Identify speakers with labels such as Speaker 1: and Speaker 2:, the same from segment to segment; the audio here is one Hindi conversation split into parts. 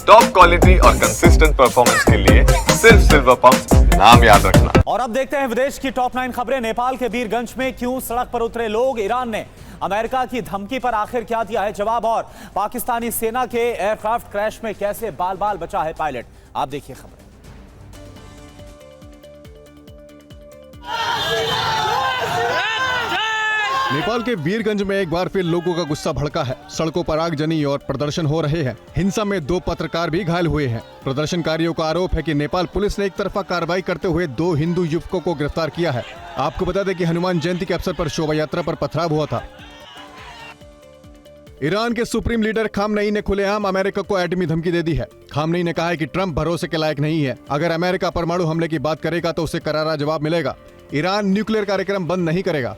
Speaker 1: टॉप क्वालिटी और कंसिस्टेंट परफॉर्मेंस के लिए सिर्फ सिल्वर पंप्स, नाम याद रखना।
Speaker 2: और अब देखते हैं विदेश की टॉप 9 खबरें। नेपाल के वीरगंज में क्यों सड़क पर उतरे लोग, ईरान ने अमेरिका की धमकी पर आखिर क्या दिया है जवाब, और पाकिस्तानी सेना के एयरक्राफ्ट क्रैश में कैसे बाल बाल बचा है पायलट। आप देखिए खबरें।
Speaker 3: नेपाल के वीरगंज में एक बार फिर लोगों का गुस्सा भड़का है। सड़कों पर आगजनी और प्रदर्शन हो रहे हैं। हिंसा में 2 पत्रकार भी घायल हुए हैं। प्रदर्शनकारियों का आरोप है कि नेपाल पुलिस ने एक तरफा कार्रवाई करते हुए 2 हिंदू युवकों को गिरफ्तार किया है। आपको बता दें कि हनुमान जयंती के अवसर पर शोभा यात्रा पर पथराव हुआ था। ईरान के सुप्रीम लीडर खामनेई ने खुलेआम अमेरिका को एटमी धमकी दे दी है। खामनेई ने कहा है कि ट्रंप भरोसे के लायक नहीं है। अगर अमेरिका परमाणु हमले की बात करेगा तो उसे करारा जवाब मिलेगा। ईरान न्यूक्लियर कार्यक्रम बंद नहीं करेगा।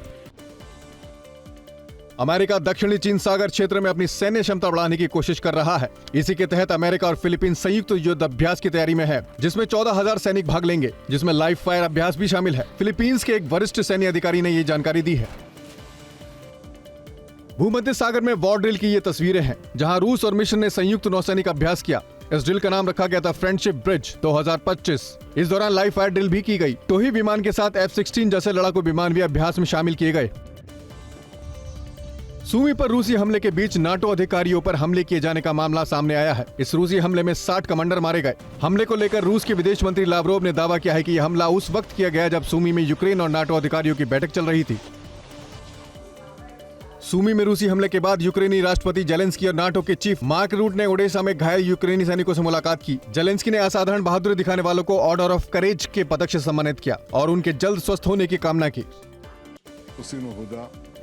Speaker 3: अमेरिका दक्षिणी चीन सागर क्षेत्र में अपनी सैन्य क्षमता बढ़ाने की कोशिश कर रहा है। इसी के तहत अमेरिका और फिलीपींस संयुक्त युद्ध अभ्यास की तैयारी में है, जिसमें 14,000 सैनिक भाग लेंगे, जिसमें लाइव फायर अभ्यास भी शामिल है। फिलीपींस के एक वरिष्ठ सैन्य अधिकारी ने ये जानकारी दी है। भूमध्य सागर में वॉर ड्रिल की ये तस्वीरें हैं, जहां रूस और मिस्र ने संयुक्त नौसैनिक अभ्यास किया। इस ड्रिल का नाम रखा गया था फ्रेंडशिप ब्रिज 2025। इस दौरान लाइव फायर ड्रिल भी की गई। टोही विमान के साथ F-16 जैसे लड़ाकू विमान भी अभ्यास में शामिल किए गए। सूमी पर रूसी हमले के बीच नाटो अधिकारियों पर हमले किए जाने का मामला सामने आया है। इस रूसी हमले में 60 कमांडर मारे गए। हमले को लेकर रूस के विदेश मंत्री लावरोव ने दावा किया है कि यह हमला उस वक्त किया गया जब सूमी में यूक्रेन और नाटो अधिकारियों की बैठक चल रही थी। सूमी में रूसी हमले के बाद यूक्रेनी राष्ट्रपति जेलेंस्की और नाटो के चीफ मार्क रूट ने ओडेसा में घायल यूक्रेनी सैनिकों से मुलाकात की। जेलेंस्की ने असाधारण बहादुरी दिखाने वालों को ऑर्डर ऑफ करेज के पदक से सम्मानित किया और उनके जल्द स्वस्थ होने की कामना की।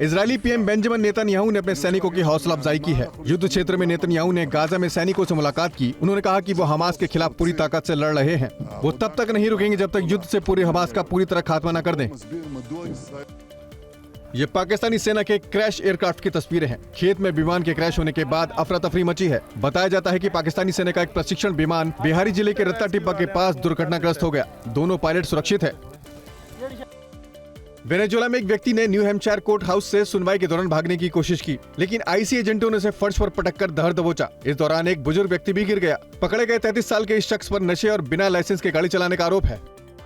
Speaker 3: इजरायली पीएम बेंजामिन नेतन्याहू ने अपने सैनिकों की हौसला अफजाई की है। युद्ध क्षेत्र में नेतन्याहू ने गाजा में सैनिकों से मुलाकात की। उन्होंने कहा कि वो हमास के खिलाफ पूरी ताकत से लड़ रहे हैं। वो तब तक नहीं रुकेंगे जब तक युद्ध से पूरे हमास का पूरी तरह खात्मा न कर दें। ये पाकिस्तानी सेना के क्रैश एयरक्राफ्ट की तस्वीरें हैं। खेत में विमान के क्रैश होने के बाद अफरा तफरी मची है। बताया जाता है कि पाकिस्तानी सेना का एक प्रशिक्षण विमान बिहारी जिले के रत्ता टिब्बा के पास दुर्घटनाग्रस्त हो गया। दोनों पायलट सुरक्षित है। वेनेजुएला में एक व्यक्ति ने न्यू हैम्पशायर कोर्ट हाउस से सुनवाई के दौरान भागने की कोशिश की, लेकिन आईसी एजेंटों ने उसे फर्श पर पटककर धर दबोचा। इस दौरान एक बुजुर्ग व्यक्ति भी गिर गया। पकड़े गए 33 साल के इस शख्स पर नशे और बिना लाइसेंस के गाड़ी चलाने का आरोप है।